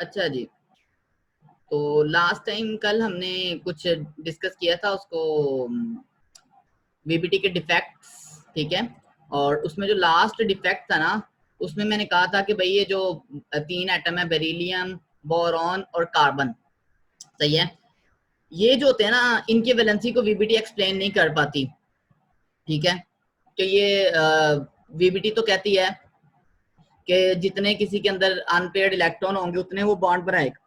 अच्छा जी, तो last time कल हमने कुछ डिस्कस किया था उसको, वीबीटी के डिफेक्ट्स, ठीक है। और उसमें जो लास्ट डिफेक्ट था ना, उसमें मैंने कहा था कि भाई ये जो 3 एटम है, बेरिलियम, बोरॉन और कार्बन, सही है, ये जो होते हैं ना, इनकी वैलेंसी को वीबीटी एक्सप्लेन नहीं कर पाती, ठीक है। तो ये वीबीटी तो कहती है कि जितने किसी के अंदर अनपेयर्ड इलेक्ट्रॉन होंगे उतने वो बॉन्ड बनाएगा,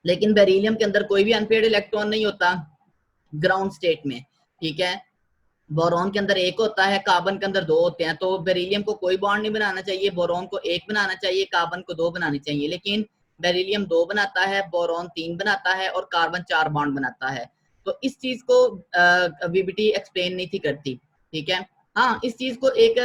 लेकिन बेरिलियम के अंदर कोई भी अनपेयर्ड इलेक्ट्रॉन नहीं होता ग्राउंड स्टेट में, ठीक है। बोरॉन के अंदर एक होता है, कार्बन के अंदर 2 होते हैं, तो बेरिलियम को कोई बॉन्ड नहीं बनाना चाहिए, बोरॉन को 1 बनाना चाहिए, कार्बन को 2 बनानी चाहिए, लेकिन बेरिलियम 2 बनाता है, बोरॉन 3 बनाता है और कार्बन 4 बॉन्ड बनाता है। तो इस चीज को वीबीटी एक्सप्लेन नहीं थी करती, ठीक है। हाँ, इस चीज को एक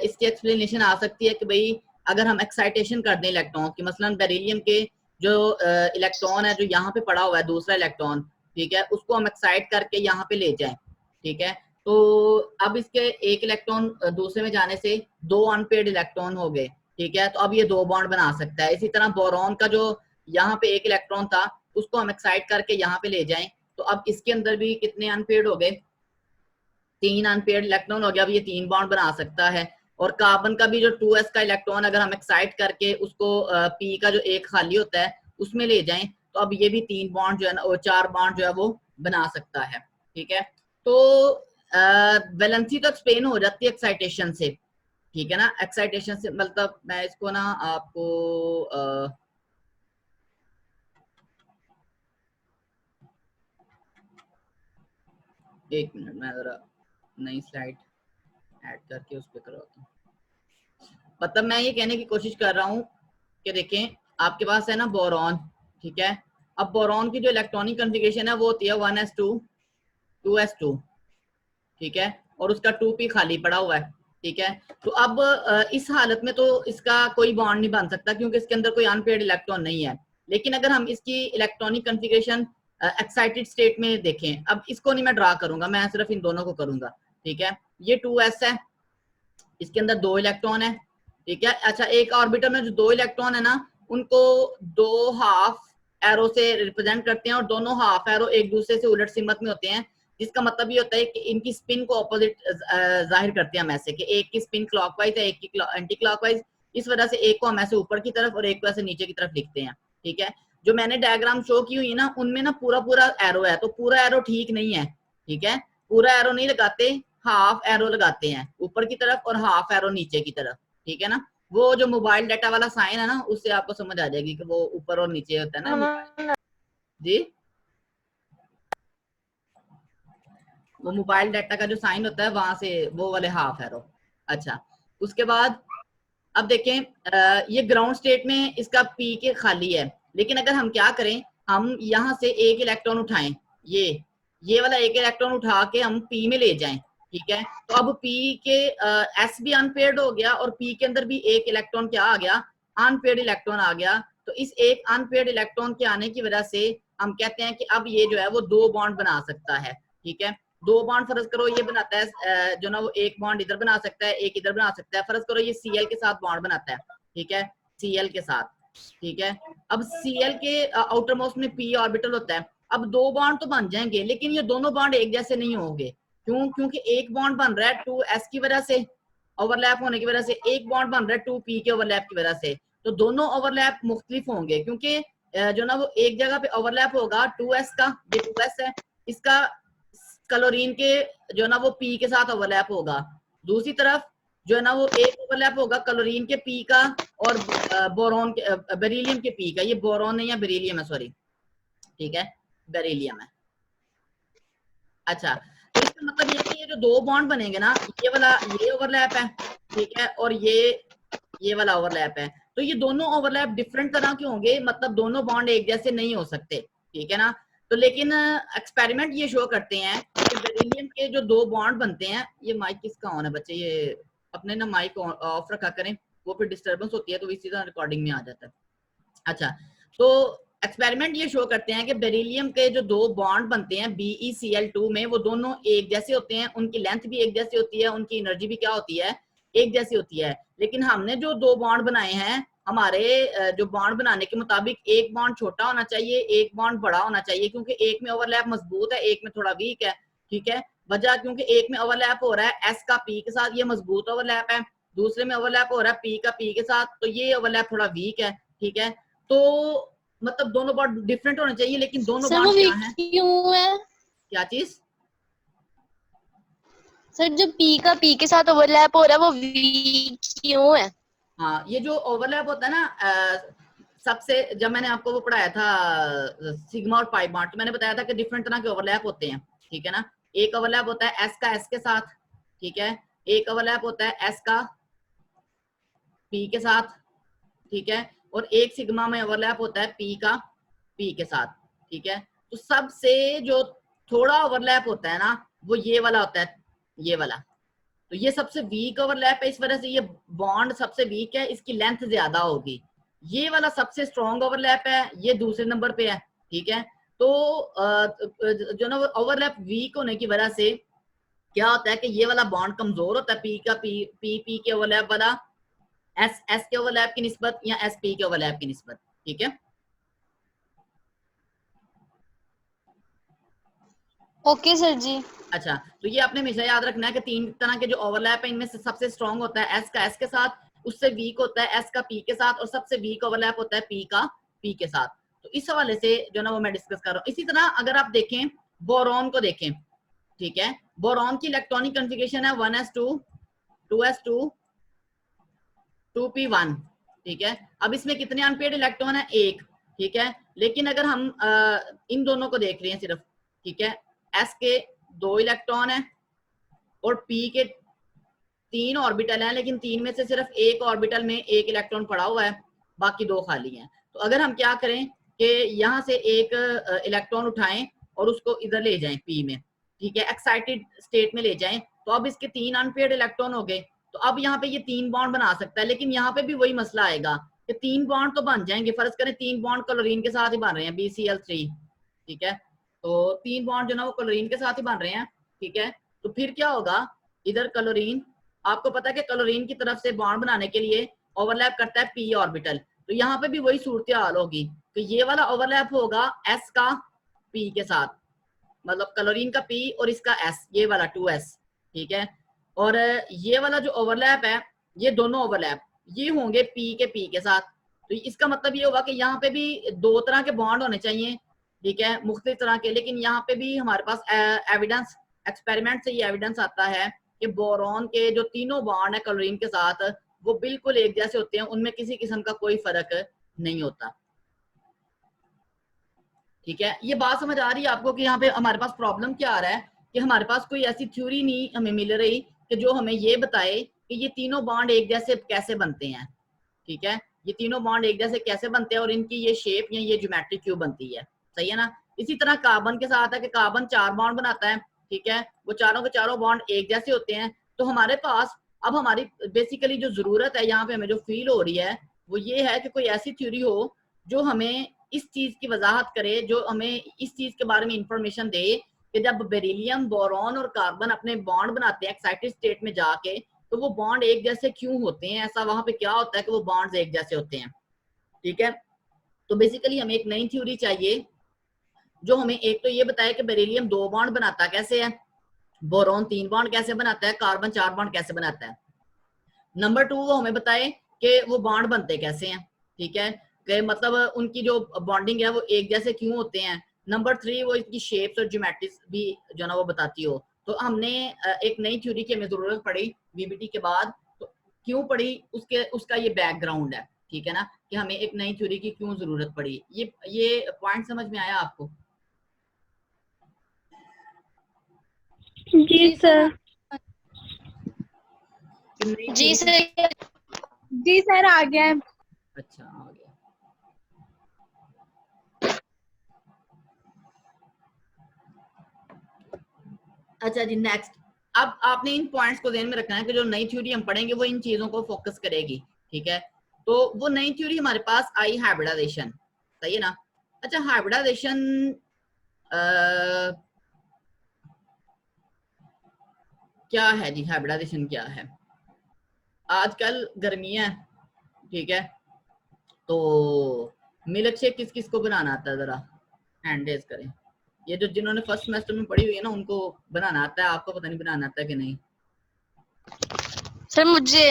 इसकी एक्सप्लेनेशन आ सकती है कि भाई अगर हम एक्साइटेशन कर दें इलेक्ट्रॉन की, मसलन बेरिलियम के जो इलेक्ट्रॉन है जो यहाँ पे पड़ा हुआ है दूसरा इलेक्ट्रॉन, ठीक है, उसको हम एक्साइट करके यहाँ पे ले जाएं, ठीक है, तो अब इसके एक इलेक्ट्रॉन दूसरे में जाने से 2 अनपेयर्ड इलेक्ट्रॉन हो गए, ठीक है, तो अब ये 2 बॉन्ड बना सकता है। इसी तरह बोरॉन का जो यहाँ पे एक इलेक्ट्रॉन था उसको हम एक्साइट करके यहाँ पे ले जाएं, तो अब इसके अंदर भी कितने अनपेयर्ड हो गए, 3 अनपेयर्ड इलेक्ट्रॉन हो गया, अब ये 3 बॉन्ड बना सकता है। और कार्बन का भी जो 2s का इलेक्ट्रॉन अगर हम एक्साइट करके उसको p का जो एक खाली होता है उसमें ले जाएं, तो अब ये भी 3 बॉन्ड जो है ना, 4 बॉन्ड जो है वो बना सकता है, ठीक है। तो वैलेंसी तो एक्सप्लेन हो जाती है एक्साइटेशन से, ठीक है ना। एक्साइटेशन से मतलब मैं इसको ना आपको एक मिनट, मैं जरा नई स्लाइड ऐड करके उस पर करवाता हूँ। मतलब मैं ये कहने की कोशिश कर रहा हूँ कि देखें, आपके पास है ना बोरॉन, ठीक है, अब बोरॉन की जो इलेक्ट्रॉनिक कॉन्फ़िगरेशन है वो होती है 1s2 2s2, ठीक है, और उसका 2p खाली पड़ा हुआ है, ठीक है। तो अब इस हालत में तो इसका कोई बॉन्ड नहीं बन सकता क्योंकि इसके अंदर कोई अनपेयर्ड इलेक्ट्रॉन नहीं है। लेकिन अगर हम इसकी इलेक्ट्रॉनिक कॉन्फ़िगरेशन एक्साइटेड स्टेट में देखें, अब इसको नहीं मैं ड्रा करूंगा, मैं सिर्फ इन दोनों को करूंगा, ठीक है। ये 2s है, इसके अंदर 2 इलेक्ट्रॉन है, ठीक है। अच्छा, एक ऑर्बिटल में जो 2 इलेक्ट्रॉन है ना, उनको 2 हाफ एरो से रिप्रेजेंट करते हैं और दोनों हाफ एरो एक दूसरे से उलट सिमत में होते हैं, जिसका मतलब ये होता है कि इनकी स्पिन को ऑपोजिट जाहिर करते हैं हम ऐसे कि एक की स्पिन क्लॉकवाइज है, एक की एंटी क्लॉकवाइज, इस वजह से एक को हम ऐसे ऊपर की तरफ और एक को ऐसे नीचे की तरफ लिखते हैं, ठीक है। जो मैंने डायग्राम शो की हुई ना, उनमें ना पूरा पूरा एरो है, तो पूरा एरो ठीक नहीं है, ठीक है, पूरा एरो नहीं लगाते, हाफ एरो लगाते हैं ऊपर की तरफ और हाफ एरो नीचे की तरफ, ठीक है ना। वो जो मोबाइल डाटा वाला साइन है ना, उससे आपको समझ आ जाएगी कि वो ऊपर और नीचे होता है ना मोबाइल जी, वो मोबाइल डाटा का जो साइन होता है वहां से वो वाले हाफ एरो। अच्छा, उसके बाद अब देखें, ये ग्राउंड स्टेट में इसका पी के खाली है, लेकिन अगर हम क्या करें, हम यहाँ से एक इलेक्ट्रॉन उठाएं, ये वाला एक इलेक्ट्रॉन उठा के हम पी में ले जाएं, ठीक है, तो अब पी के एस भी अनपेयर्ड हो गया और पी के अंदर भी एक इलेक्ट्रॉन क्या आ गया, अनपेयर्ड इलेक्ट्रॉन आ गया। तो इस एक अनपेयर्ड इलेक्ट्रॉन के आने की वजह से हम कहते हैं कि अब ये जो है वो 2 बॉन्ड बना सकता है, ठीक है। 2 बॉन्ड फर्ज करो ये बनाता है जो ना वो एक बॉन्ड इधर बना सकता है, एक इधर बना सकता है, फर्ज करो ये Cl के साथ बॉन्ड बनाता है, ठीक है, Cl के साथ, ठीक है। अब Cl के आउटर मोस्ट में p ऑर्बिटल होता है, अब 2 बॉन्ड तो बन जाएंगे लेकिन ये दोनों बॉन्ड एक जैसे नहीं होंगे, क्यों, क्योंकि एक बॉन्ड बन रहा है 2s की वजह से, ओवरलैप होने की वजह से, एक बॉन्ड बन रहा है 2p के ओवरलैप की वजह से, तो दोनों ओवरलैप मुख्तलिफ होंगे, क्योंकि जो ना वो एक जगह पे ओवरलैप होगा 2s का, ये 2s है, इसका क्लोरीन के जो ना वो पी के साथ ओवरलैप होगा, दूसरी तरफ जो है ना वो एक ओवरलैप होगा क्लोरीन के पी का और बोरॉन के बेरिलियम के पी का, ये बोरॉन नहीं है बेरिलियम है, सॉरी, ठीक है, बेरिलियम है। अच्छा, तो इसका मतलब ये कि ये जो 2 बॉन्ड बनेंगे ना, ये वाला ये ओवरलैप है, ठीक है, और ये वाला ओवरलैप है, तो ये दोनों ओवरलैप डिफरेंट तरह के होंगे, मतलब दोनों बॉन्ड एक जैसे नहीं हो सकते, ठीक है ना। तो लेकिन एक्सपेरिमेंट ये शो करते हैं कि बेरिलियम के जो 2 बॉन्ड बनते हैं, ये माइक किसका ऑन है बच्चे, ये अपने ना माइक ऑफ रखा करें, वो फिर डिस्टर्बेंस होती है तो इसी तरह रिकॉर्डिंग में आ जाता है। अच्छा, तो एक्सपेरिमेंट ये शो करते हैं कि बेरिलियम के जो 2 बॉन्ड बनते हैं BeCl2 में, वो दोनों एक जैसे होते हैं, उनकी लेंथ भी एक जैसी होती है, उनकी एनर्जी भी क्या होती है, एक जैसी होती है, लेकिन हमने जो 2 बॉन्ड बनाए हैं हमारे जो बॉन्ड बनाने के मुताबिक एक बॉन्ड छोटा होना चाहिए, एक बॉन्ड बड़ा होना चाहिए, क्योंकि एक में ओवरलैप मजबूत है, एक में थोड़ा वीक है। ठीक है, वजह क्योंकि एक में ओवरलैप हो रहा है एस का पी के साथ, ये मजबूत ओवरलैप है, दूसरे में ओवरलैप हो रहा है पी का पी के साथ, तो ये ओवरलैप थोड़ा वीक है। ठीक है, तो मतलब दोनों बॉन्ड डिफरेंट होने चाहिए, लेकिन दोनों सर वो बॉन्ड क्या वीक है? क्यों है? क्या चीज? सर जो पी का पी के साथ ओवरलैप हो रहा है वो वीक क्यों है? हाँ, ये जो ओवरलैप होता है ना, सबसे जब मैंने आपको वो पढ़ाया था सिग्मा और पाई बॉन्ड, तो मैंने बताया था कि डिफरेंट तरह के ओवरलैप होते हैं। ठीक है ना, एक ओवरलैप होता है एस का एस के साथ, ठीक है, एक ओवरलैप होता है एस का पी के साथ, ठीक है, और एक सिग्मा में ओवरलैप होता है पी का पी के साथ। ठीक है, तो सबसे जो थोड़ा ओवरलैप होता है ना, वो ये वाला होता है, ये वाला। तो ये सबसे वीक ओवरलैप है, इस वजह से ये बॉन्ड सबसे वीक है, इसकी लेंथ ज्यादा होगी। ये वाला सबसे स्ट्रॉन्ग ओवरलैप है, ये दूसरे नंबर पे है। ठीक है, तो जो ना ओवरलैप वीक होने की वजह से क्या होता है कि ये वाला बॉन्ड कमजोर होता है, पी का पी पी पी के ओवरलैप वाला एस एस के ओवरलैप की निस्बत या एस पी के ओवरलैप की निस्बत। ठीक है, ओके सर जी। अच्छा, तो ये आपने हमेशा याद रखना है कि तीन तरह के जो ओवरलैप है, इनमें से सबसे स्ट्रॉन्ग होता है एस का एस के साथ, उससे वीक होता है एस का पी के साथ, और सबसे वीक ओवरलैप होता है पी का पी के साथ। तो इस हवाले से जो ना वो मैं डिस्कस कर रहा हूँ। इसी तरह अगर आप देखें बोरॉन को देखें, ठीक है, बोरॉन की इलेक्ट्रॉनिक कॉन्फ़िगरेशन है 1s2 2s2 2p1। ठीक है, अब इसमें कितने अनपेयर्ड इलेक्ट्रॉन है? एक। ठीक है, लेकिन अगर हम इन दोनों को देख रहे हैं सिर्फ, ठीक है, एस के 2 इलेक्ट्रॉन है और पी के 3 ऑर्बिटल हैं, लेकिन 3 में से सिर्फ एक ऑर्बिटल में एक इलेक्ट्रॉन पड़ा हुआ है, बाकी 2 खाली हैं। तो अगर हम क्या करें कि यहाँ से एक इलेक्ट्रॉन उठाएं और उसको इधर ले जाएं पी में, ठीक है, एक्साइटेड स्टेट में ले जाएं, तो अब इसके 3 अनपेयर्ड इलेक्ट्रॉन हो गए। तो अब यहाँ पे ये 3 बॉन्ड बना सकता है, लेकिन यहाँ पे भी वही मसला आएगा कि 3 बॉन्ड तो बन जाएंगे, फर्ज करें 3 बॉन्ड क्लोरीन के साथ ही बन रहे हैं, BCl3। ठीक है, तो 3 बॉन्ड जो ना वो क्लोरीन के साथ ही बन रहे हैं। ठीक है, तो फिर क्या होगा, इधर क्लोरीन, आपको पता है कि क्लोरीन की तरफ से बॉन्ड बनाने के लिए ओवरलैप करता है पी ऑर्बिटल, तो यहाँ पे भी वही सूरत हाल होगी। तो ये वाला ओवरलैप होगा एस का पी के साथ, मतलब क्लोरीन का पी और इसका एस, ये वाला 2s। ठीक है, और ये वाला जो ओवरलैप है, ये दोनों ओवरलैप ये होंगे पी के साथ। तो इसका मतलब ये होगा कि यहाँ पे भी दो तरह के बॉन्ड होने चाहिए, ठीक है, मुख्तलिफ तरह के, लेकिन यहाँ पे भी हमारे पास एविडेंस, एक्सपेरिमेंट से ये एविडेंस आता है कि बोरॉन के जो तीनों बॉन्ड है क्लोरीन के साथ, वो बिल्कुल एक जैसे होते हैं, उनमें किसी किस्म का कोई फर्क नहीं होता। ठीक है, ये बात समझ आ रही है आपको कि यहाँ पे हमारे पास प्रॉब्लम क्या आ रहा है कि हमारे पास कोई ऐसी थ्योरी नहीं हमें मिल रही कि जो हमें ये बताए कि ये तीनों बॉन्ड एक जैसे कैसे बनते हैं। ठीक है, ये तीनों बॉन्ड एक जैसे कैसे बनते हैं और इनकी ये शेप या ये ज्योमेट्री क्यों बनती है, सही है ना। इसी तरह कार्बन के साथ है कि कार्बन 4 बॉन्ड बनाता है, ठीक है, वो चारों के चारों बॉन्ड एक जैसे होते हैं। तो हमारे पास अब हमारी बेसिकली जो जरूरत है यहाँ पे हमें जो फील हो रही है वो ये है कि कोई ऐसी थ्योरी हो जो हमें इस चीज की वजाहत करे, जो हमें इस चीज के बारे में इंफॉर्मेशन दे कि जब बेरिलियम, बोरॉन और कार्बन अपने बॉन्ड बनाते हैं एक्साइटेड स्टेट में जाके, तो वो बॉन्ड एक जैसे क्यों होते हैं, ऐसा वहां पे क्या होता है कि वो बॉन्ड्स एक जैसे होते हैं। ठीक है, तो बेसिकली हमें एक नई थ्योरी चाहिए जो हमें एक तो ये बताए कि बेरिलियम 2 बॉन्ड बनाता कैसे है, बोरॉन 3 बॉन्ड कैसे बनाता है, कार्बन 4 बॉन्ड कैसे बनाता है। नंबर 2 वो हमें बताए कि वो बॉन्ड बनते कैसे हैं। ठीक है, कि मतलब उनकी जो बॉन्डिंग है वो एक जैसे क्यों होते हैं। नंबर 3 वो इसकी शेप्स और ज्योमेट्रिक्स भी जो ना वो बताती हो। तो हमने एक नई थ्योरी की हमें जरूरत पड़ी वीबीटी के बाद, तो क्यों पड़ी उसके उसका ये बैकग्राउंड है। ठीक है ना, कि हमें एक नई थ्योरी की क्यों जरूरत पड़ी, ये पॉइंट समझ में आया आपको? जी सर। कि नई जी थ्योरी? सर। जी सर आ गया है। अच्छा, आ गया। अच्छा जी, नेक्स्ट। अब आपने इन पॉइंट्स को ध्यान में रखना है कि जो नई थ्योरी हम पढ़ेंगे वो इन चीजों को फोकस करेगी। ठीक है, तो वो नई थ्योरी हमारे पास आई हाइब्रिडाइजेशन, सही है ना। अच्छा, हाइब्रिडाइजेशन क्या है जी? हाइब्रिडाइजेशन क्या है? आजकल गर्मियां, ठीक है, तो मिल्क शेक किस किस को बनाना आता है, जरा हैंड रेज करें। ये जो जिन्होंने फर्स्ट सेमेस्टर में पढ़ी हुई है ना उनको बनाना आता है, आपको पता नहीं बनाना आता है कि नहीं। सर मुझे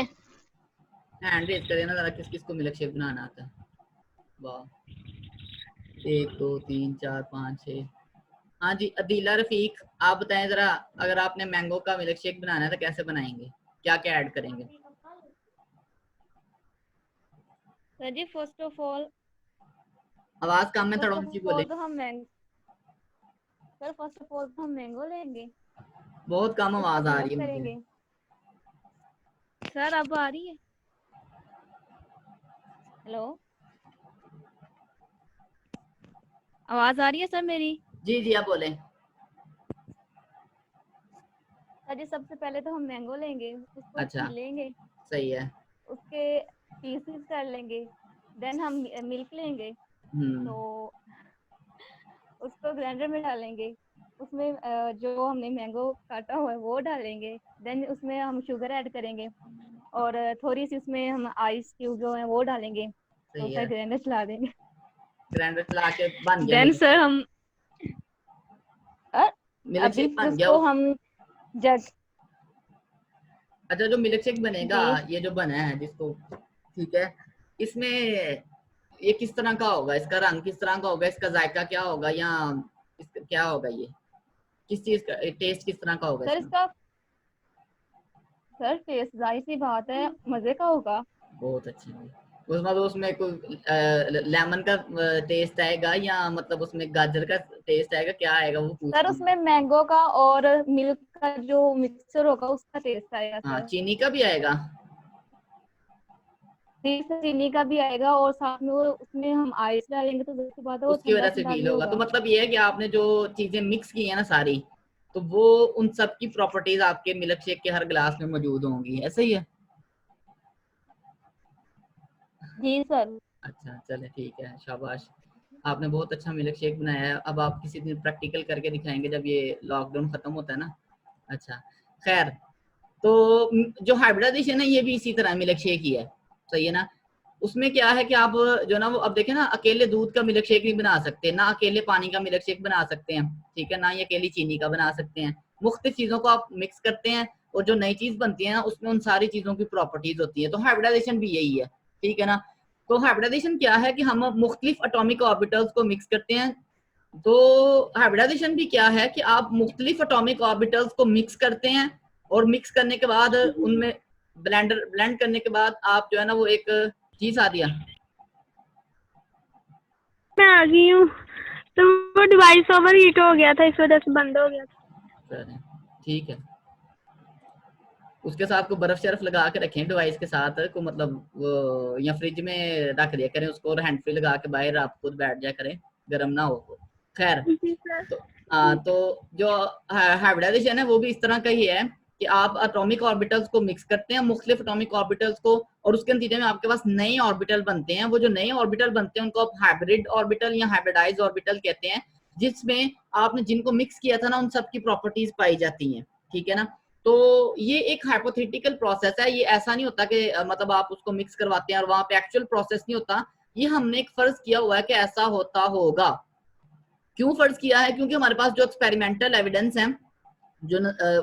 हैंड रेज करें ना जरा, किस किस को मिल्क शेक बनाना आता है। वाह, 1 2 3 4 5 6। हाँ जी, अदीला रफीक, आप बताएं जरा, अगर आपने मैंगो का मिल्क शेक बनाना है तो कैसे बनाएंगे, क्या क्या ऐड करेंगे। Sir ji first of all आवाज कम है, थोड़ा ऊंची बोले। तो हम mango sir first of all तो हम मैंगो लेंगे, बहुत कम उसको आवाज आ ब्लेंड रही है मुझे। करेंगे। सर अब आ रही है? हेलो, आवाज आ रही है सर मेरी? जी जी, आप बोले। सर जी सबसे पहले तो हम मैंगो लेंगे, उसको अच्छा, छीलेंगे, सही है। उसके पीसेस कर लेंगे, देन हम मिल्क लेंगे, तो उसको ग्राइंडर में डालेंगे, उसमें जो हमने मैंगो काटा हुआ है वो डालेंगे, देन उसमें हम शुगर ऐड करेंगे और थोड़ी सी उसमें हम आइस क्यूब जो है वो डालेंगे, तो सही सर है, ग्राइंडर चला देंगे। ग्राइंडर चला के बन गया देन मिल्क सर शेक। हम अ, मिल्क अभी शेक बन गया उसको हम जग अच्छा, जो मिल्क शेक बनेगा, जी ये जो बना है जिसको, ठीक है, इसमें ये किस तरह का होगा, इसका रंग किस तरह का होगा, इसका जायका क्या होगा, या इसका क्या होगा, ये किस चीज का टेस्ट किस तरह का होगा सर इसमें। इसका सर टेस्ट जाहिर सी बात है मजे का होगा। बहुत अच्छी है। उसमें कोई लेमन का टेस्ट आएगा, या मतलब उसमें गाजर का टेस्ट आएगा, क्या आएगा वो पूछ सर रहा हूँ। उसमें मैंगो का और मिल्क का जो मिक्सचर होगा उसका टेस्ट आएगा हाँ, सर। चीनी का भी आएगा। चीनी का भी आएगा और साथ में वो उसमें हम आइस डालेंगे तो उसके बाद वो उसकी ठंडा वजह से ठंडा फील भी होगा, तो होगा। मतलब ये है कि आपने जो चीजें मिक्स की है ना सारी, तो वो उन सब की प्रॉपर्टीज आपके मिल्क शेक के हर गिलास में मौजूद होंगी, ऐसा ही है। जी सर। अच्छा, चले ठीक है, शाबाश, आपने बहुत अच्छा मिल्क शेक बनाया है। अब आप किसी दिन प्रैक्टिकल करके दिखाएंगे जब ये लॉकडाउन खत्म होता है ना। अच्छा, खैर, तो जो हाइब्रिडाइजेशन है ये भी इसी तरह मिल्क शेक ही है, सही है ना। उसमें क्या है कि आप जो ना वो, अब देखें ना, अकेले दूध का मिल्क शेक नहीं बना सकते, ना अकेले पानी का मिल्क शेक बना सकते हैं, ठीक है ना, ये अकेली चीनी का बना सकते हैं। मुख्तलिफ चीजों को आप मिक्स करते हैं और जो नई चीज बनती है ना उसमें उन सारी चीजों की प्रॉपर्टीज होती है, तो हाइब्रिडाइजेशन भी यही है, ठीक है ना। तो हाइब्रिडाइजेशन क्या है कि हम मुख्तलिफ एटॉमिक ऑर्बिटल्स को मिक्स करते हैं। तो हाइब्रिडाइजेशन भी क्या है कि आप मुख्तलिफ एटॉमिक ऑर्बिटल्स को मिक्स करते हैं, और मिक्स करने के बाद उनमें ब्लेंड करने के बाद आप जो है ना वो एक चीज आ दिया। मैं आ गई हूँ, तो वो डिवाइस ओवर हीट हो गया था, इस वजह से बंद हो गया था। ठीक है, उसके साथ को बर्फ शर्फ लगा के रखें डिवाइस के साथ को, मतलब वो, या फ्रिज में रख दिया करें उसको, और हैंड फ्री लगा के बाहर आप खुद बैठ जाया करें, गर्म ना हो वो। खैर, जी सर। तो तो जो हाइब्रिडाइजेशन है वो भी इस तरह का ही है कि आप एटॉमिक ऑर्बिटल्स को मिक्स करते हैं, मुख्तलिफ एटॉमिक ऑर्बिटल्स को, और उसके नतीजे में आपके पास नए ऑर्बिटल बनते हैं। वो जो नए ऑर्बिटल बनते हैं उनको आप हाइब्रिड ऑर्बिटल या हाइब्रिडाइज ऑर्बिटल कहते हैं, जिसमें आपने जिनको मिक्स किया था ना उन सब की प्रॉपर्टीज पाई जाती हैं, ठीक है ना। तो ये एक हाइपोथेटिकल प्रोसेस है, ये ऐसा नहीं होता कि मतलब आप उसको मिक्स करवाते हैं और वहां पे एक्चुअल प्रोसेस नहीं होता। ये हमने एक फर्ज किया हुआ है कि ऐसा होता होगा। क्यों फर्ज किया है? क्योंकि हमारे पास जो एक्सपेरिमेंटल एविडेंस है जो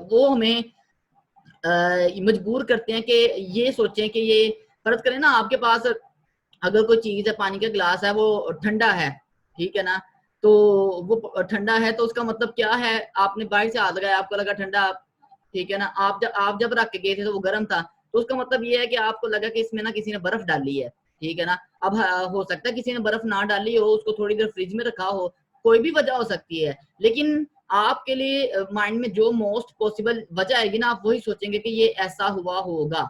वो हमें मजबूर करते हैं कि ये सोचें कि ये फर्ज करें ना, आपके पास अगर कोई चीज है, पानी का गिलास है, वो ठंडा है, ठीक है ना, तो वो ठंडा है तो उसका मतलब क्या है, आपने बाहर से हाथ लगाया, आपको लगा ठंडा, ठीक है ना, आप जब रख के गए थे तो वो गर्म था, तो उसका मतलब ये है कि आपको लगा कि इसमें ना किसी ने बर्फ डाली है, ठीक है ना। अब हो सकता है किसी ने बर्फ ना डाली हो, उसको थोड़ी देर फ्रिज में रखा हो, कोई भी वजह हो सकती है, लेकिन आपके लिए माइंड में जो मोस्ट पॉसिबल वजह आएगी ना, आप वही सोचेंगे कि ये ऐसा हुआ होगा,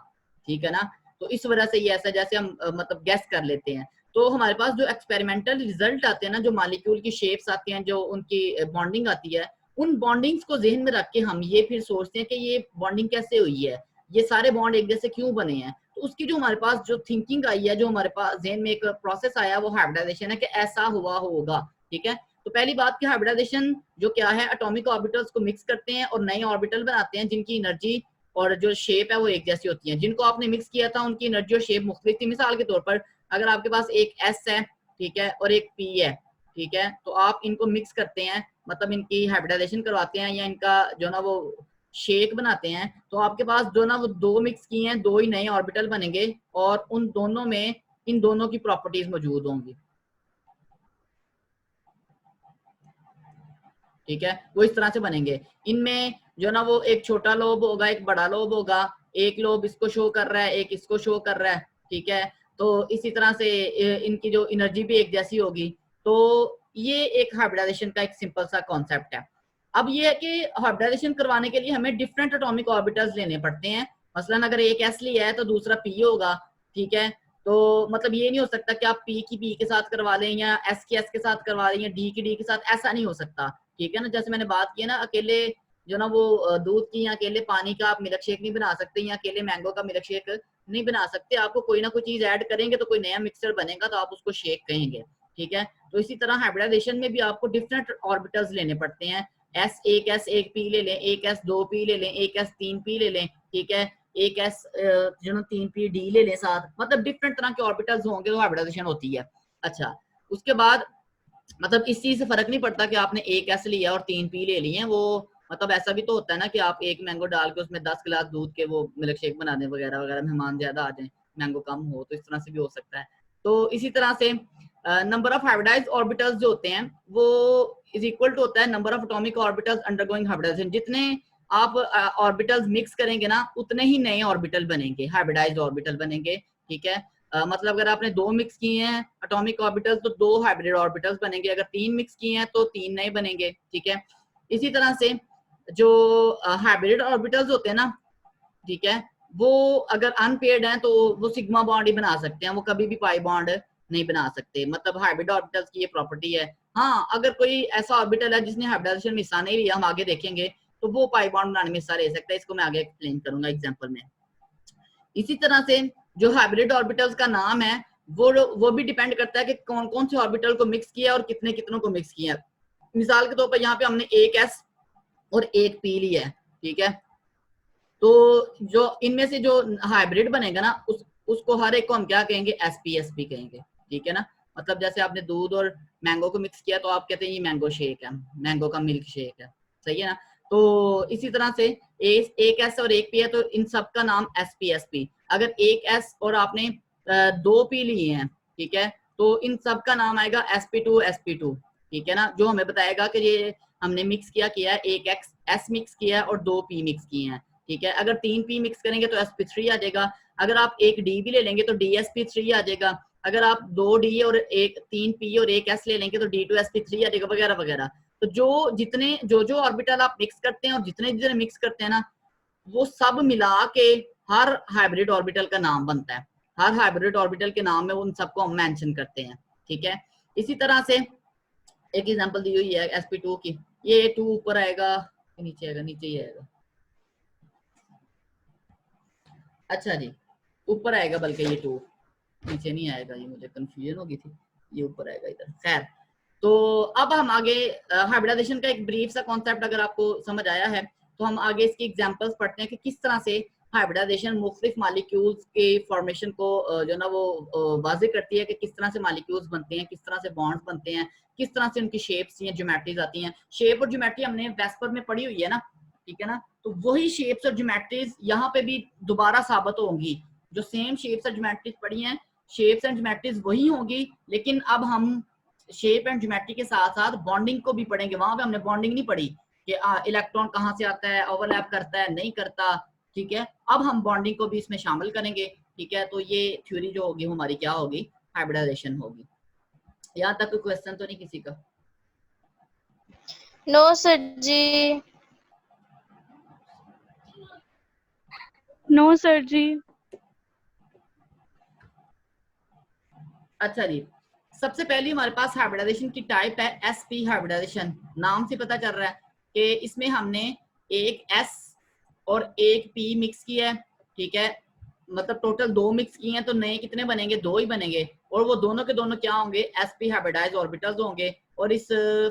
ठीक है ना। तो इस वजह से ये ऐसा, जैसे हम मतलब गैस कर लेते हैं। तो हमारे पास जो एक्सपेरिमेंटल रिजल्ट आते हैं ना, जो मॉलिक्यूल की शेप्स आती हैं, जो उनकी बॉन्डिंग आती है, उन बॉन्डिंग्स को जहन में रख के हम ये फिर सोचते हैं कि ये बॉन्डिंग कैसे हुई है, ये सारे बॉन्ड एक जैसे क्यों बने हैं। तो उसकी जो हमारे पास जो थिंकिंग आई है, जो हमारे पास जहन में एक प्रोसेस आया, वो हाइब्रिडाइजेशन है कि ऐसा हुआ होगा, ठीक है। तो पहली बात कि हाइब्रिडाइजेशन जो क्या है, एटॉमिक ऑर्बिटल्स को मिक्स करते हैं और नए ऑर्बिटल बनाते हैं जिनकी एनर्जी और जो शेप है वो एक जैसी होती है। जिनको आपने मिक्स किया था उनकी एनर्जी और शेप मुख्तलिफ थी। मिसाल के तौर पर अगर आपके पास एक S है, ठीक है, और एक P है, ठीक है, तो आप इनको मिक्स करते हैं, मतलब इनकी हाइब्रिडाइजेशन करवाते हैं या इनका जो ना वो शेक बनाते हैं, तो आपके पास जो ना वो दो मिक्स किए हैं, दो ही नए ऑर्बिटल बनेंगे और उन दोनों में इन दोनों की प्रॉपर्टीज मौजूद होंगी, ठीक है, वो इस तरह से बनेंगे। इनमें जो ना वो एक छोटा लोब होगा, एक बड़ा लोब होगा, एक लोब इसको शो कर रहा है, एक इसको शो कर रहा है, ठीक है, तो इसी तरह से इनकी जो एनर्जी भी एक जैसी होगी। तो ये एक हाइब्रिडाइजेशन का एक सिंपल सा कॉन्सेप्ट है। अब ये है कि हाइब्रिडाइजेशन करवाने के लिए हमें डिफरेंट एटॉमिक ऑर्बिटल्स लेने पड़ते हैं। मसलन अगर एक S लिया है तो दूसरा P होगा, ठीक है, तो मतलब ये नहीं हो सकता कि आप P की P के साथ करवा लें या S की S के साथ करवा लें या D की D के साथ, ऐसा नहीं हो सकता, ठीक है ना। जैसे मैंने बात की ना, अकेले जो ना वो दूध की या अकेले पानी का आप मिल्क शेक नहीं बना सकते या अकेले मैंगो का मिल्क शेक नहीं बना सकते, आपको कोई ना कोई चीज ऐड करेंगे तो कोई नया मिक्सचर बनेगा, तो आप उसको शेक कहेंगे, ठीक है। तो इसी तरह हाइब्रिडाइजेशन में भी आपको डिफरेंट ऑर्बिटल्स लेने पड़ते हैं। एक S एक P ले लें, एक S 2 P ले लें, एक S 3 P ले लें, ठीक है, एक S जो ना 3 P D ले लें साथ, मतलब डिफरेंट तरह के ऑर्बिटल्स होंगे तो हाइब्रिडाइजेशन होती है। अच्छा, उसके बाद मतलब इस चीज से फर्क नहीं पड़ता कि आपने एक S लिया और 3 P ले लिए, वो मतलब ऐसा भी तो होता है ना कि आप एक मैंगो डाल के उसमें 10 गिलास दूध के वो मिल्क शेक बना दें वगैरह वगैरह, मेहमान ज्यादा आ जाए, मैंगो कम हो, तो इस तरह से भी हो सकता है। तो इसी तरह से नंबर ऑफ हाइब्रिडाइज्ड ऑर्बिटल्स जो होते हैं वो इज इक्वल टू होता है number of atomic orbitals undergoing hybridisation. जितने आप ऑर्बिटल्स मिक्स करेंगे ना, उतने ही नए ऑर्बिटल बनेंगे, हाइब्रिडाइज्ड ऑर्बिटल बनेंगे, ठीक है। मतलब अगर आपने 2 मिक्स किए हैं एटॉमिक ऑर्बिटल्स तो 2 हाइब्रिड ऑर्बिटल्स बनेंगे, अगर 3 मिक्स किए हैं तो 3 नए बनेंगे, ठीक है। इसी तरह से जो हाइब्रिड ऑर्बिटल्स होते हैं ना, ठीक है, वो अगर अनपेयर्ड हैं तो वो सिग्मा बॉन्ड ही बना सकते हैं, वो कभी भी पाई बॉन्ड नहीं बना सकते, मतलब हाइब्रिड ऑर्बिटल्स की ये प्रॉपर्टी है। हाँ, अगर कोई ऐसा ऑर्बिटल है जिसने हाइब्रिडाइजेशन में हिस्सा नहीं लिया, हम आगे देखेंगे, तो वो पाई बॉन्ड बनाने में हिस्सा ले सकता है, इसको मैं आगे एक्सप्लेन करूंगा एग्जांपल में। इसी तरह से जो हाइब्रिड ऑर्बिटल्स का नाम है वो भी डिपेंड करता है कि कौन कौन से ऑर्बिटल को मिक्स किया और कितने कितनों को मिक्स किया। मिसाल के तौर पर यहाँ पे हमने एक S और एक P लिया है, ठीक है, तो जो इनमें से जो हाइब्रिड बनेगा ना उसको हर एक को हम क्या कहेंगे, SP कहेंगे, ठीक है ना। मतलब जैसे आपने दूध और मैंगो को मिक्स किया तो आप कहते हैं ये मैंगो शेक है, मैंगो का मिल्क शेक है, सही है ना। तो इसी तरह से एक S और एक P है तो इन सब का नाम SP। अगर एक S और आपने 2 P लिए हैं, ठीक है, तो इन सब का नाम आएगा SP2, ठीक है ना, जो हमें बताएगा कि ये हमने मिक्स किया है, एक S मिक्स किया है और 2 P मिक्स किए हैं, ठीक है। अगर 3 P मिक्स करेंगे तो SP3 आ जाएगा, अगर आप एक D भी ले लेंगे तो DSP3 आ जाएगा, अगर आप 2 D और एक 3 P और एक S ले लेंगे तो D2SP3 आ जाएगा, वगैरह वगैरह। तो जो ऑर्बिटल आप मिक्स करते हैं और जितने मिक्स करते हैं ना, वो सब मिला के हर हाइब्रिड ऑर्बिटल का नाम बनता है, हर हाइब्रिड ऑर्बिटल के नाम में उन सबको हम मेंशन करते हैं, ठीक है। इसी तरह से एक एग्जांपल दी हुई है sp2 की, ये 2 ऊपर आएगा नीचे आएगा, नीचे ही आएगा, अच्छा जी, ऊपर आएगा, बल्कि ये 2 नीचे नहीं आएगा, ये मुझे कंफ्यूजन हो गई थी, ये ऊपर आएगा इधर। खैर, तो अब हम आगे हाइब्रिडाइजेशन का एक ब्रीफ सा कॉन्सेप्ट अगर आपको समझ आया है तो हम आगे इसकी एग्जांपल्स पढ़ते हैं कि किस तरह से हाइब्रिडाइजेशन मुख्तलिफ मॉलिक्यूल्स के फॉर्मेशन को जो ना वो वाज़ेह करती है कि किस तरह से मॉलिक्यूल्स बनते हैं, किस तरह से बॉन्ड्स बनते हैं, किस तरह से उनकी शेप्स या ज्योमेट्रीज आती हैं। शेप और ज्योमेट्री हमने वेस्पर में पढ़ी हुई है ना, ठीक है ना, तो वही शेप्स और ज्योमेट्रीज यहाँ पे भी दोबारा साबित होंगी, जो सेम शेप्स और ज्योमेट्रीज पढ़ी हैं, शेप्स एंड ज्योमेट्रीज वही होंगी, लेकिन अब हम शेप एंड ज्योमेट्री के साथ साथ बॉन्डिंग को भी पढ़ेंगे। वहां पे हमने बॉन्डिंग नहीं पढ़ी कि इलेक्ट्रॉन कहाँ से आता है, ओवरलैप करता है नहीं करता, ठीक है, अब हम बॉन्डिंग को भी इसमें शामिल करेंगे, ठीक है। तो ये थ्योरी जो होगी हमारी क्या होगी, हाइब्रिडाइजेशन होगी। यहाँ तक कोई क्वेश्चन तो नहीं किसी का? नो सर जी। नो सर जी। अच्छा जी, सबसे पहले हमारे पास हाइब्रिडाइजेशन की टाइप है sp हाइब्रिडाइजेशन। नाम से पता चल रहा है कि इसमें हमने एक S और एक P मिक्स किया है, ठीक है, मतलब टोटल 2 मिक्स किए हैं, तो नए कितने बनेंगे, 2 ही बनेंगे, और वो दोनों के दोनों क्या होंगे, sp हाइब्रिडाइज्ड ऑर्बिटल्स होंगे, और इस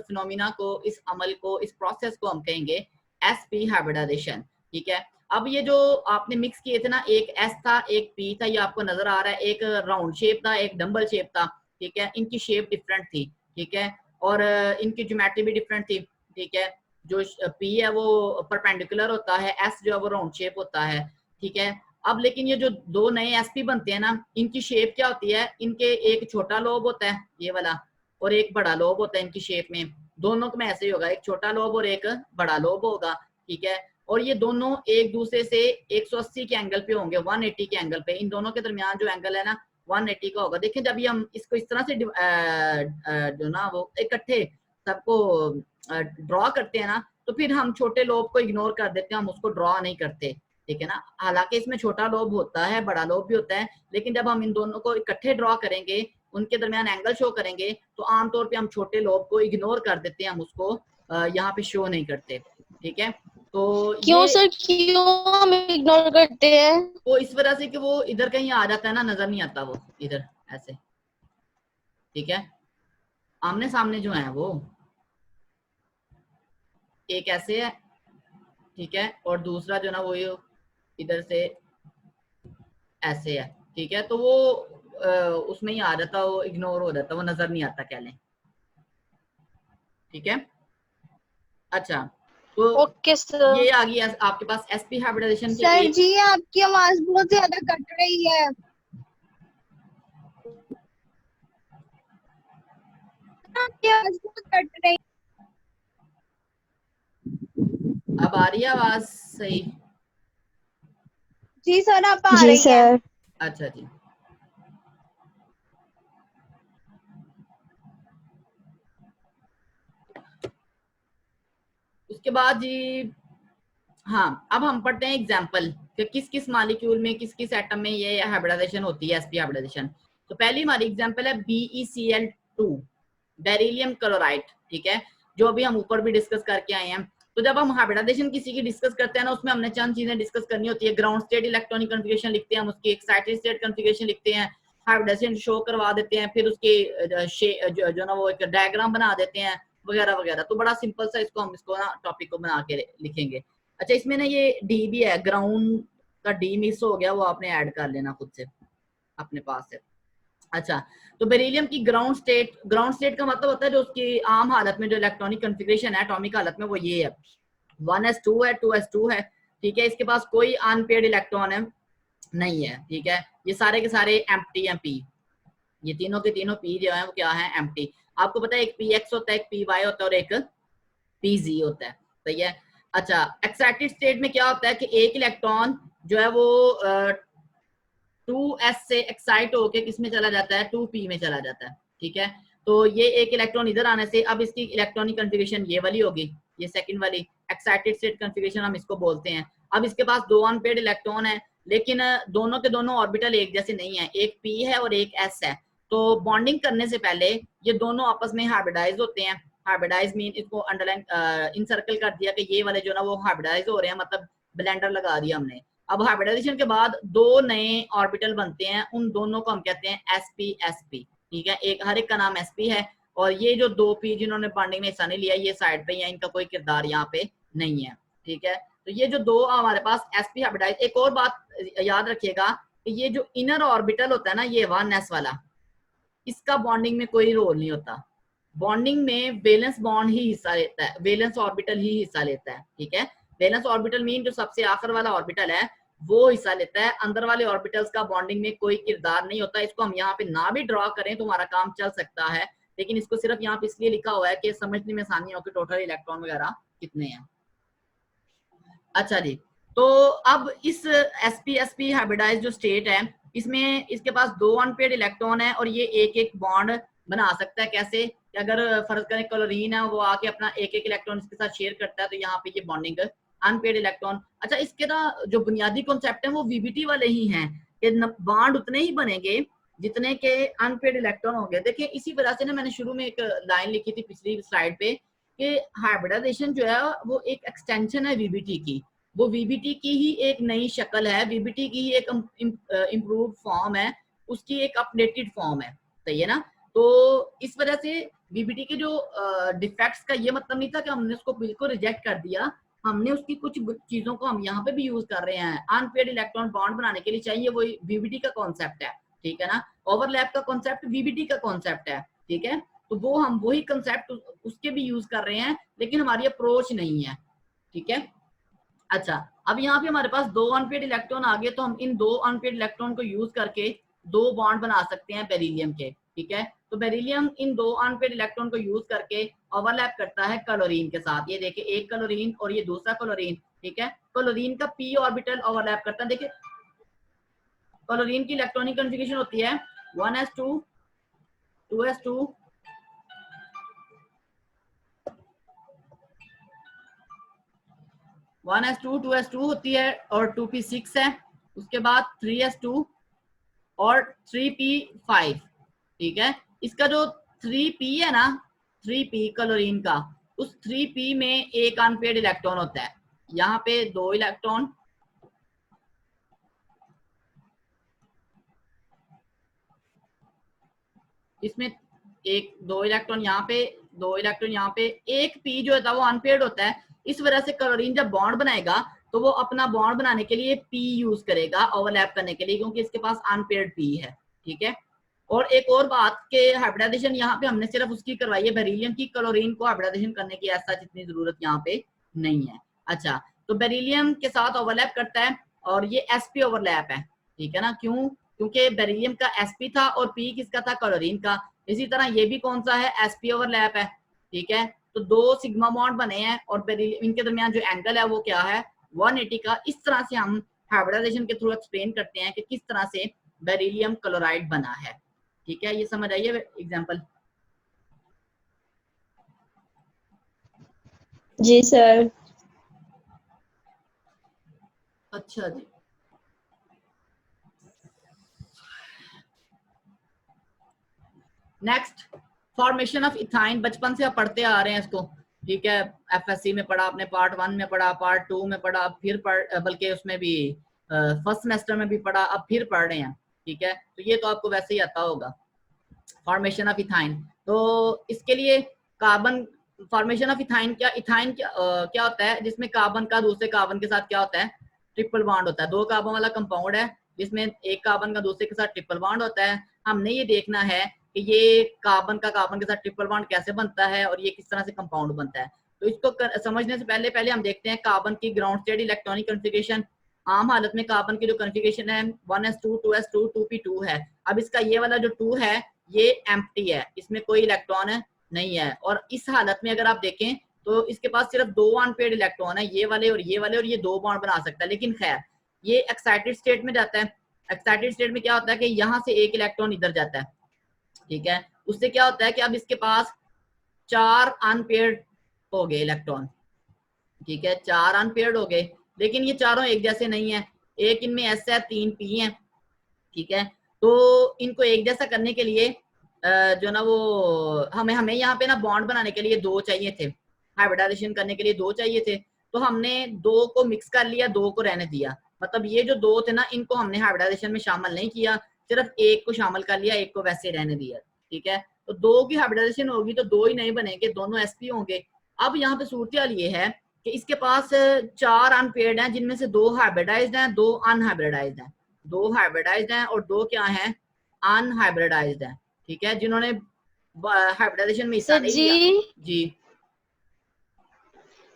फिनोमिना को, इस अमल को, इस प्रोसेस को हम कहेंगे sp हाइब्रिडाइजेशन, ठीक है। अब ये जो आपने मिक्स किए थे ना, एक एस था एक पी था, ये आपको नजर आ रहा है, एक राउंड शेप था एक डम्बल शेप था, ठीक है, इनकी शेप डिफरेंट थी, ठीक है, और इनकी ज्योमेट्री भी डिफरेंट थी, ठीक है, जो पी है वो परपेंडिकुलर होता है, एस जो है वो राउंड शेप होता है, ठीक है। अब लेकिन ये जो दो नए एसपी बनते हैं ना, इनकी शेप क्या होती है, इनके एक छोटा लोब होता है ये वाला और एक बड़ा लोब होता है इनकी शेप में, दोनों में ऐसे ही होगा, एक छोटा लोब और एक बड़ा लोब होगा, ठीक है, और ये दोनों एक दूसरे से 180 के एंगल पे होंगे, 180 के एंगल पे, इन दोनों के दरमियान जो एंगल है ना 180 का होगा। देखिए जब ये हम इसको इस तरह से जो ना वो इकट्ठे सबको ड्रॉ करते हैं ना, तो फिर हम छोटे लोब को इग्नोर कर देते हैं, हम उसको ड्रॉ नहीं करते, ठीक है ना। हालांकि इसमें छोटा लोब होता है बड़ा लोब भी होता है, लेकिन जब हम इन दोनों को इकट्ठे ड्रॉ करेंगे, उनके दरमियान एंगल शो करेंगे, तो आमतौर पे हम छोटे लोब को इग्नोर कर देते हैं, हम उसको यहाँ पे शो नहीं करते, ठीक है। तो क्यों सर, क्यों हम इग्नोर करते हैं? वो इस वजह से कि वो इधर कहीं आ जाता है ना, नजर नहीं आता वो इधर ऐसे, ठीक है, आमने सामने जो है वो एक ऐसे है, ठीक है, और दूसरा जो ना वो इधर से ऐसे है, ठीक है, तो वो उसमें ही आ जाता, वो इग्नोर हो जाता, वो नजर नहीं आता कह लें, ठीक है। अच्छा तो ओके सर। ये आ गई आपके पास एसपी हाइब्रिडाइजेशन के सर लिए। जी आपकी आवाज बहुत ज्यादा कट रही है। आपकी आवाज बहुत कट रही है। अब आ रही है आवाज सही? जी सर आप आ रही हैं। अच्छा जी, उसके बाद जी हाँ, अब हम पढ़ते हैं एग्जाम्पल कि किस किस मालिक्यूल में किस किस एटम में ये हाइब्रिडाइजेशन होती है, एसपी हाइब्रिडाइजेशन। तो पहली हमारी एग्जाम्पल है BeCl2 बेरिलियम क्लोराइड, ठीक है, जो अभी हम ऊपर भी डिस्कस करके आए हैं। तो जब हम हाइब्रिडाइजेशन किसी की डिस्कस करते हैं ना, उसमें हमने चंद चीजें डिस्कस करनी होती है। ग्राउंड स्टेट इलेक्ट्रॉनिक कन्फिगरेशन लिखते हैं हम, उसकी एक्साइटेड स्टेट कन्फिगरेशन लिखते हैं, हाइब्रिडाइजेशन शो करवा देते हैं, फिर उसके जो ना वो एक डायग्राम बना देते हैं वगैरह वगैरह। तो बड़ा सिंपल सा इसको हम इसको ना टॉपिक को बना के लिखेंगे। अच्छा इसमें ना ये डी भी है, ग्राउंड का डी मिस हो गया, वो आपने ऐड कर लेना खुद से अपने पास से। अच्छा तो बेरिलियम की ग्राउंड स्टेट का मतलब होता है जो उसकी आम हालत में जो इलेक्ट्रॉनिक कॉन्फ़िगरेशन है एटॉमिक हालत में, वो ये है 1s2 है 2s2 है, ठीक है, इसके पास कोई अनपेयर्ड इलेक्ट्रॉन है नहीं है, ठीक है, ये सारे के सारे एम्प्टी हैं पी, ये तीनों के तीनों पी जो है वो क्या है, एम्प्टी। आपको पता है एक पीएक्स होता है, एक पीवाई होता है और एक पीजी होता है, सही है। अच्छा एक्साइटेड स्टेट में क्या होता है कि एक इलेक्ट्रॉन जो है वो 2s से एक्साइट होके किस में चला जाता है, 2p में चला जाता है, ठीक है। तो ये एक इलेक्ट्रॉन इधर आने से अब इसकी इलेक्ट्रॉनिक कॉन्फ़िगरेशन ये वाली होगी, ये सेकंड वाली एक्साइटेड स्टेट कॉन्फ़िगरेशन हम इसको बोलते हैं। अब इसके पास दो अनपेयर्ड इलेक्ट्रॉन है, लेकिन दोनों के दोनों ऑर्बिटल एक जैसे नहीं है, एक p है और एक s है। तो बॉन्डिंग करने से पहले ये दोनों आपस में हाइब्रिडाइज होते हैं। हाइब्रिडाइज मीन इसको अंडरलाइन इन सर्कल कर दिया कि ये वाले जो ना वो हाइब्रिडाइज हो रहे हैं, मतलब ब्लेंडर लगा दिया हमने। अब हाइब्रिडाइजेशन के बाद दो नए ऑर्बिटल बनते हैं, उन दोनों को हम कहते हैं sp, ठीक है, एक हर एक का नाम sp है, और ये जो दो p जिन्होंने बॉन्डिंग में हिस्सा नहीं लिया ये साइड पे है, इनका कोई किरदार यहाँ पे नहीं है, ठीक है। तो ये जो दो हमारे पास sp हाइब्रिडाइज, एक और बात याद रखिएगा कि ये जो इनर ऑर्बिटल होता है ना, ये 1s वाला, इसका बॉन्डिंग में कोई रोल नहीं होता। बॉन्डिंग में वैलेंस बॉन्ड ही हिस्सा लेता है, वैलेंस ऑर्बिटल ही हिस्सा लेता है, ठीक है। वैलेंस ऑर्बिटल मीन जो सबसे आखिर वाला ऑर्बिटल है वो हिस्सा लेता है, अंदर वाले ऑर्बिटल्स का बॉन्डिंग में कोई किरदार नहीं होता। इसको हम यहाँ पे ना भी ड्रॉ करें तो हमारा काम चल सकता है, लेकिन इसको सिर्फ यहाँ पे इसलिए लिखा हुआ है कि समझने में आसानी हो कि टोटल इलेक्ट्रॉन वगैरह कितने हैं। अच्छा जी, तो अब इस sp हाइब्रिडाइज जो स्टेट है, इसमें इसके पास दो अनपेयर्ड इलेक्ट्रॉन है और ये एक एक बॉन्ड बना सकता है। कैसे कि अगर फर्ज करें क्लोरीन है, वो आके अपना एक एक इलेक्ट्रॉन इसके साथ शेयर करता है, तो यहाँ पे ये बॉन्डिंग अनपेयर्ड इलेक्ट्रॉन। अच्छा इसके ना जो बुनियादी कॉन्सेप्ट है वो वीबीटी वाले ही हैं कि बॉन्ड उतने ही बनेंगे जितने के अनपेयर्ड इलेक्ट्रॉन होंगे। देखिए इसी वजह से ना मैंने शुरू में एक लाइन लिखी थी पिछली स्लाइड पे कि हाइब्रिडाइजेशन जो है वो एक एक्सटेंशन है वीबीटी की, वो वीबीटी की ही एक नई शक्ल है, वीबीटी की ही एक इम्प्रूव फॉर्म है, उसकी एक अपडेटेड फॉर्म है, सही है ना। तो इस वजह से वीबीटी के जो डिफेक्ट्स का ये मतलब नहीं था कि हमने उसको बिल्कुल रिजेक्ट कर दिया, हमने उसकी कुछ चीजों को हम यहाँ पे भी यूज कर रहे हैं। अनपेड इलेक्ट्रॉन बॉन्ड बनाने के लिए चाहिए वही वीबीटी का कॉन्सेप्ट है, ठीक है ना। ओवरलैप का कॉन्सेप्ट वीबीटी का कॉन्सेप्ट है, ठीक है। तो वो हम वही कॉन्सेप्ट उसके भी यूज कर रहे हैं, लेकिन हमारी अप्रोच नहीं है, ठीक है। अच्छा, अब यहाँ पे हमारे पास दो अनपेड इलेक्ट्रॉन आ गए, तो हम इन दो अनपेड इलेक्ट्रॉन को यूज करके दो बॉन्ड बना सकते हैं बेरिलियम के, ठीक है। तो बेरिलियम इन दो अनपेड इलेक्ट्रॉन को यूज करके ओवरलैप करता है क्लोरीन के साथ। ये देखिए, एक क्लोरीन और ये दूसरा क्लोरीन, ठीक है। क्लोरीन का p ऑर्बिटल ओवरलैप करता है। देखिए, क्लोरीन की इलेक्ट्रॉनिक कॉन्फ़िगरेशन होती है 1s2 2s2 1s2 2s2 होती है और 2p6 है। उसके बाद 3s2 और 3p5, ठीक है। इसका जो 3p है ना, 3p क्लोरीन का, उस 3p में एक अनपेड इलेक्ट्रॉन होता है। यहाँ पे दो इलेक्ट्रॉन, इसमें एक दो इलेक्ट्रॉन यहाँ पे, दो इलेक्ट्रॉन यहाँ पे, एक p जो होता है वो अनपेड होता है। इस वजह से क्लोरीन जब बॉन्ड बनाएगा तो वो अपना बॉन्ड बनाने के लिए p यूज करेगा ओवरलैप करने के लिए, क्योंकि इसके पास अनपेड p है, ठीक है। और एक और बात के हाइब्रिडाइजेशन यहाँ पे हमने सिर्फ उसकी करवाई है बेरिलियम की, क्लोरीन को हाइब्रिडाइजेशन करने की ऐसा जितनी जरूरत यहाँ पे नहीं है। अच्छा, तो बेरिलियम के साथ ओवरलैप करता है और ये sp ओवरलैप है, ठीक है ना। क्यों? क्योंकि बेरिलियम का sp था और p किसका था? क्लोरीन का। इसी तरह ये भी कौन सा है? sp ओवरलैप है, ठीक है। तो दो सिग्मा बॉन्ड बने हैं और बेरिलियम, इनके दरमियान जो एंगल है वो क्या है? 180 का। इस तरह से हम हाइब्रिडाइजेशन के थ्रू एक्सप्लेन करते हैं कि किस तरह से बेरिलियम क्लोराइड बना है, ठीक है। ये समझ आइए एग्जांपल। जी सर। अच्छा जी, नेक्स्ट, फॉर्मेशन ऑफ इथाइन। बचपन से आप पढ़ते आ रहे हैं इसको, ठीक है। एफएससी में पढ़ा आपने, पार्ट 1 में पढ़ा, पार्ट 2 में पढ़ा, फिर बल्कि उसमें भी फर्स्ट सेमेस्टर में भी पढ़ा, अब फिर पढ़ रहे हैं, ठीक है। तो ये तो आपको वैसे ही आता होगा, फॉर्मेशन ऑफ इथाइन। तो इसके लिए कार्बन, फॉर्मेशन ऑफ इथाइन, क्या इथाइन क्या होता है? जिसमें कार्बन का दूसरे कार्बन के साथ क्या होता है? ट्रिपल बॉन्ड होता है। दो कार्बन वाला कंपाउंड है जिसमें एक कार्बन का दूसरे के साथ ट्रिपल बॉन्ड होता है। हमने ये देखना है कि ये कार्बन का कार्बन के साथ ट्रिपल बॉन्ड कैसे बनता है और ये किस तरह से कंपाउंड बनता है। तो इसको समझने से पहले हम देखते हैं कार्बन की ग्राउंड स्टेट इलेक्ट्रॉनिक कॉन्फ़िगरेशन। आम हालत में कार्बन की जो कॉन्फ़िगरेशन है 1s2 2s2 2p2 है। अब इसका ये वाला जो 2 है ये एम्प्टी है, इसमें कोई इलेक्ट्रॉन नहीं है। और इस हालत में अगर आप देखें तो इसके पास सिर्फ दो अनपेड इलेक्ट्रॉन है, ये वाले और ये वाले, और ये दो बॉन्ड बना सकता है। लेकिन खैर, ये एक्साइटेड स्टेट में जाता है। एक्साइटेड स्टेट में क्या होता है कि यहाँ से एक इलेक्ट्रॉन इधर जाता है, ठीक है। उससे क्या होता है कि अब इसके पास चार अनपेड हो गए इलेक्ट्रॉन, ठीक है। चार अनपेड हो गए, लेकिन ये चारों एक जैसे नहीं है। एक इनमें एस है, तीन पी है, ठीक है। तो इनको एक जैसा करने के लिए जो ना वो हमें यहाँ पे ना बॉन्ड बनाने के लिए दो चाहिए थे, हाइब्रिडाइजेशन करने के लिए दो चाहिए थे। तो हमने दो को मिक्स कर लिया, दो को रहने दिया। मतलब ये जो दो थे ना, इनको हमने हाइब्रिडाइजेशन में शामिल नहीं किया, सिर्फ एक को शामिल कर लिया, एक को वैसे रहने दिया, ठीक है। तो दो की हाइब्रिडाइजेशन होगी तो दो ही नहीं बनेंगे, दोनों sp होंगे। अब यहाँ पे सूरत ये है कि इसके पास चार अनपेयर्ड हैं, जिनमें से दो हाइब्रिडाइज्ड हैं, दो अनहाइब्रिडाइज्ड हैं। दो हाइब्रिडाइज्ड हैं और दो क्या हैं? अनहाइब्रिडाइज्ड हैं, ठीक है। जिन्होंने हाइब्रिडाइजेशन में हिस्सा सर नहीं जी, लिया। जी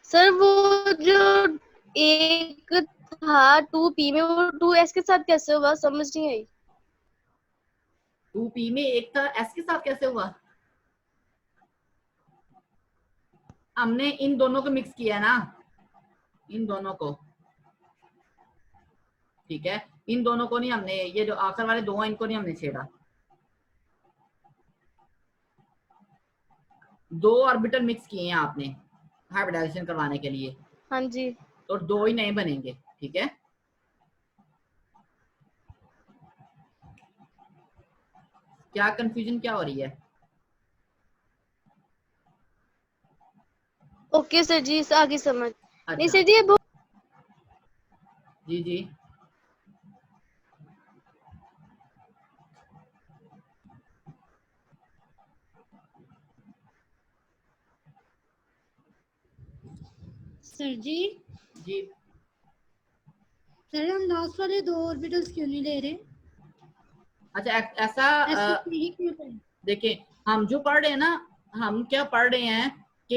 सर वो जो एक था 2p में, वो 2s के साथ कैसे हुआ? समझ नहीं आई। 2p में एक था, s के साथ कैसे हुआ? हमने इन दोनों को मिक्स किया ना, इन दोनों को, ठीक है। इन दोनों को नहीं, हमने ये जो आखिर वाले दो हैं इनको नहीं हमने छेड़ा। दो ऑर्बिटल मिक्स किए हैं आपने हाइब्रिडाइजेशन करवाने के लिए, हाँ जी। तो दो ही नहीं बनेंगे, ठीक है। क्या कंफ्यूजन क्या हो रही है? ओके सर जी, आगे समझ। नहीं अच्छा, सर जी, ये जी जी, सर जी जी सर हम लास्ट वाले 2 ऑर्बिटल्स क्यों नहीं ले रहे? अच्छा ऐसा sp3 क्यों करें? देखें, हम जो पढ़ रहे हैं ना, हम क्या पढ़ रहे हैं कि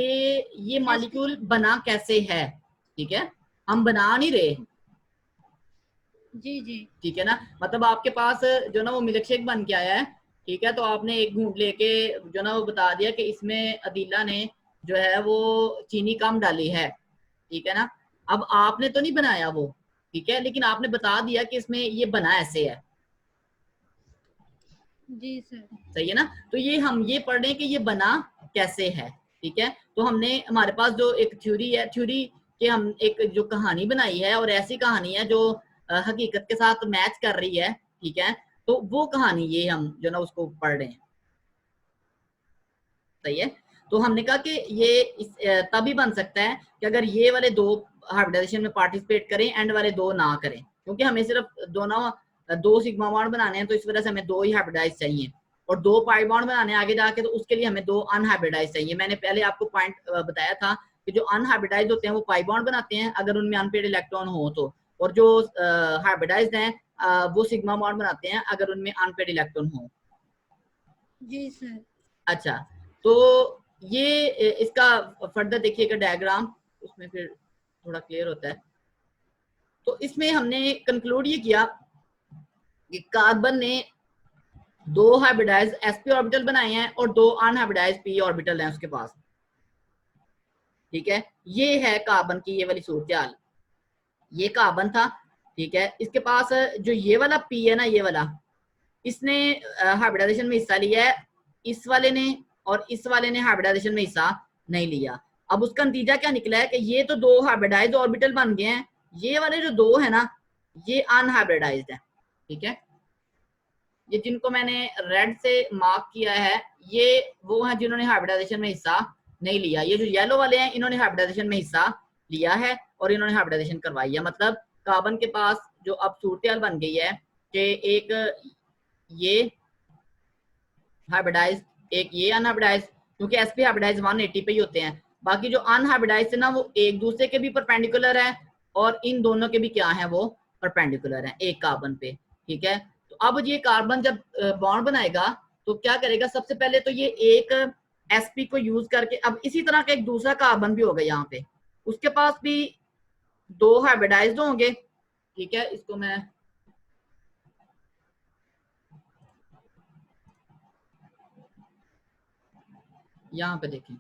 ये मॉलिक्यूल बना कैसे है, ठीक है, हम बना नहीं रहे। जी जी ठीक है ना, मतलब आपके पास जो ना वो मिल्क शेक बन के आया है, ठीक है, तो आपने एक घूंट लेके जो ना वो बता दिया कि इसमें अदीला ने जो है वो चीनी कम डाली है, ठीक है ना। अब आपने तो नहीं बनाया वो, ठीक है, लेकिन आपने बता दिया कि इसमें ये बना ऐसे है, जी सर। सही है ना। तो ये हम ये पढ़ रहे हैं कि ये बना कैसे है, ठीक है। तो हमने हमारे पास जो एक थ्योरी है, थ्योरी के हम एक जो कहानी बनाई है, और ऐसी कहानी है जो हकीकत के साथ मैच कर रही है, ठीक है, तो वो कहानी ये हम जो ना उसको पढ़ रहे हैं, सही है। तो हमने कहा कि ये तभी बन सकता है कि अगर ये वाले दो हाइब्रिडाइजेशन में पार्टिसिपेट करें, एंड वाले दो ना करें, क्योंकि हमें सिर्फ दो सिग्मा बॉन्ड बनाने हैं, तो इस वजह से हमें दो ही हाइब्रिडाइज चाहिए, और दो पाई बॉन्ड बनाने आगे जाके, तो उसके लिए हमें दो अनहाइब्रिडाइज चाहिए। मैंने पहले आपको पॉइंट बताया था कि जो अनहाइब्रिडाइज होते हैं वो पाई बॉन्ड बनाते हैं अगर उनमें अनपेड इलेक्ट्रॉन हो तो, और जो हाइब्रिडाइज हैं वो सिग्मा बॉन्ड बनाते हैं अगर उनमें अनपेड इलेक्ट्रॉन हो। जी सर। अच्छा, तो ये इसका फर्दर देखिएगा डायग्राम, उसमें फिर थोड़ा क्लियर होता है। तो इसमें हमने कंक्लूड ये किया कि कार्बन ने दो हाइब्रिडाइज sp ऑर्बिटल बनाए हैं और दो अनहाइब्रिडाइज p ऑर्बिटल हैं उसके पास, ठीक है। ये है कार्बन की ये वाली सूरत, ये कार्बन था, ठीक है। इसके पास जो ये वाला p है ना, ये वाला, इसने हाइब्रिडाइजेशन में हिस्सा लिया है, इस वाले ने और इस वाले ने हाइब्रिडाइजेशन में हिस्सा नहीं लिया। अब उसका नतीजा क्या निकला है कि ये तो दो हाइब्रिडाइज ऑर्बिटल बन गए हैं, ये वाले जो दो है ना ये अनहाइब्रिडाइज्ड है, ठीक है। ये जिनको मैंने रेड से मार्क किया है ये वो हैं जिन्होंने हाइब्रिडाइजेशन में हिस्सा नहीं लिया। ये जो येलो वाले हैं इन्होंने हाइब्रिडाइजेशन में हिस्सा लिया है और इन्होंने हाइब्रिडाइजेशन करवाई है। मतलब कार्बन के पास जो अब सूरत बन गई है कि एक ये हाइब्रिडाइज, एक ये अनहाइब्रिडाइज, क्योंकि sp हाइब्रिडाइज 180 पे ही होते हैं। बाकी जो अनहाइब्रिडाइज है ना वो एक दूसरे के भी परपेंडिकुलर है और इन दोनों के भी क्या है वो परपेंडिकुलर है एक कार्बन पे, ठीक है। तो अब ये कार्बन जब बॉन्ड बनाएगा तो क्या करेगा, सबसे पहले तो ये एक sp को यूज करके, अब इसी तरह का एक दूसरा कार्बन भी होगा यहाँ पे, उसके पास भी दो हाइब्रिडाइज्ड होंगे, ठीक है। इसको मैं यहाँ पे देखें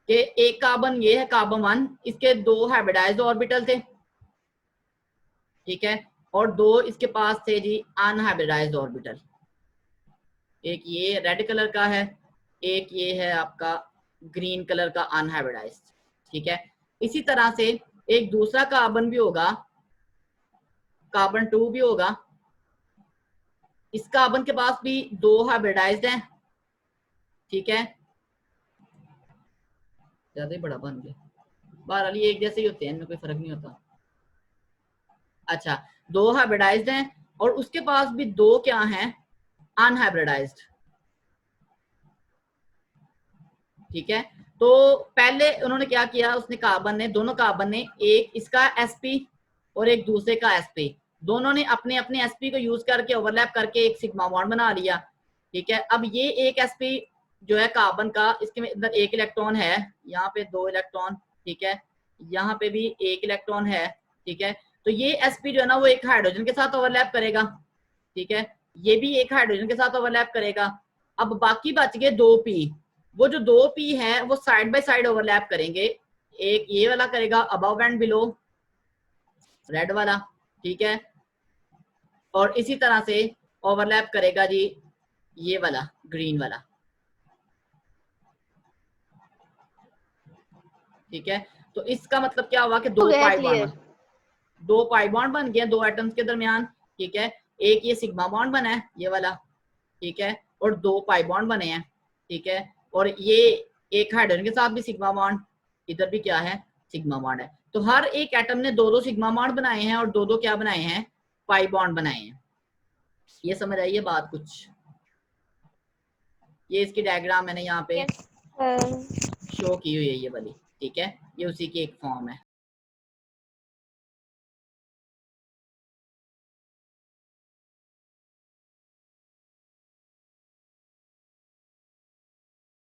कि एक कार्बन ये है कार्बन 1, इसके दो हाइब्रिडाइज्ड ऑर्बिटल थे, ठीक है, और दो इसके पास थे जी अनहाइब्रिडाइज्ड ऑर्बिटल, एक ये रेड कलर का है, एक ये है आपका ग्रीन कलर का अनहाइब्रिडाइज्ड, ठीक है। इसी तरह से एक दूसरा कार्बन भी होगा, कार्बन 2 भी होगा, इस कार्बन के पास भी दो हाइब्रिडाइज्ड हैं, ठीक है। ज्यादा ही बड़ा बन गया, बहरहाल ये एक जैसे ही होते हैं, इनमें कोई फर्क नहीं होता। अच्छा, दो हाइब्रिडाइज्ड हैं और उसके पास भी दो क्या हैं अनहाइब्रिडाइज्ड, ठीक है। तो पहले उन्होंने क्या किया, उसने कार्बन ने, दोनों कार्बन ने एक इसका sp और एक दूसरे का sp, दोनों ने अपने अपने sp को यूज करके ओवरलैप करके एक सिग्मा बॉन्ड बना लिया, ठीक है। अब ये एक sp जो है कार्बन का, इसके अंदर एक इलेक्ट्रॉन है, यहाँ पे दो इलेक्ट्रॉन, ठीक है, यहाँ पे भी एक इलेक्ट्रॉन है, ठीक है। तो ये sp जो है ना वो एक हाइड्रोजन के साथ ओवरलैप करेगा, ठीक है, ये भी एक हाइड्रोजन के साथ ओवरलैप करेगा। अब बाकी बच गए दो p, वो जो दो p है वो साइड बाय साइड ओवरलैप करेंगे, एक ये वाला करेगा अबव एंड बिलो, रेड वाला, ठीक है, और इसी तरह से ओवरलैप करेगा जी ये वाला ग्रीन वाला, ठीक है। तो इसका मतलब क्या हुआ कि दो पाई बॉन्ड बन गए दो एटम्स के दरमियान, ठीक है। एक ये सिग्मा बॉन्ड बना है ये वाला, ठीक है, और दो पाई बॉन्ड बने हैं, ठीक है, और ये एक हाइड्रोजन के साथ भी सिग्मा बॉन्ड, इधर भी क्या है सिग्मा बॉन्ड है। तो हर एक एटम ने दो दो सिग्मा बॉन्ड बनाए हैं और दो दो क्या बनाए हैं, पाई बॉन्ड बनाए हैं। ये समझ आइए बात कुछ, ये इसकी डायग्राम मैंने यहाँ पे शो की हुई है ये वाली, ठीक है, ये उसी की एक फॉर्म है।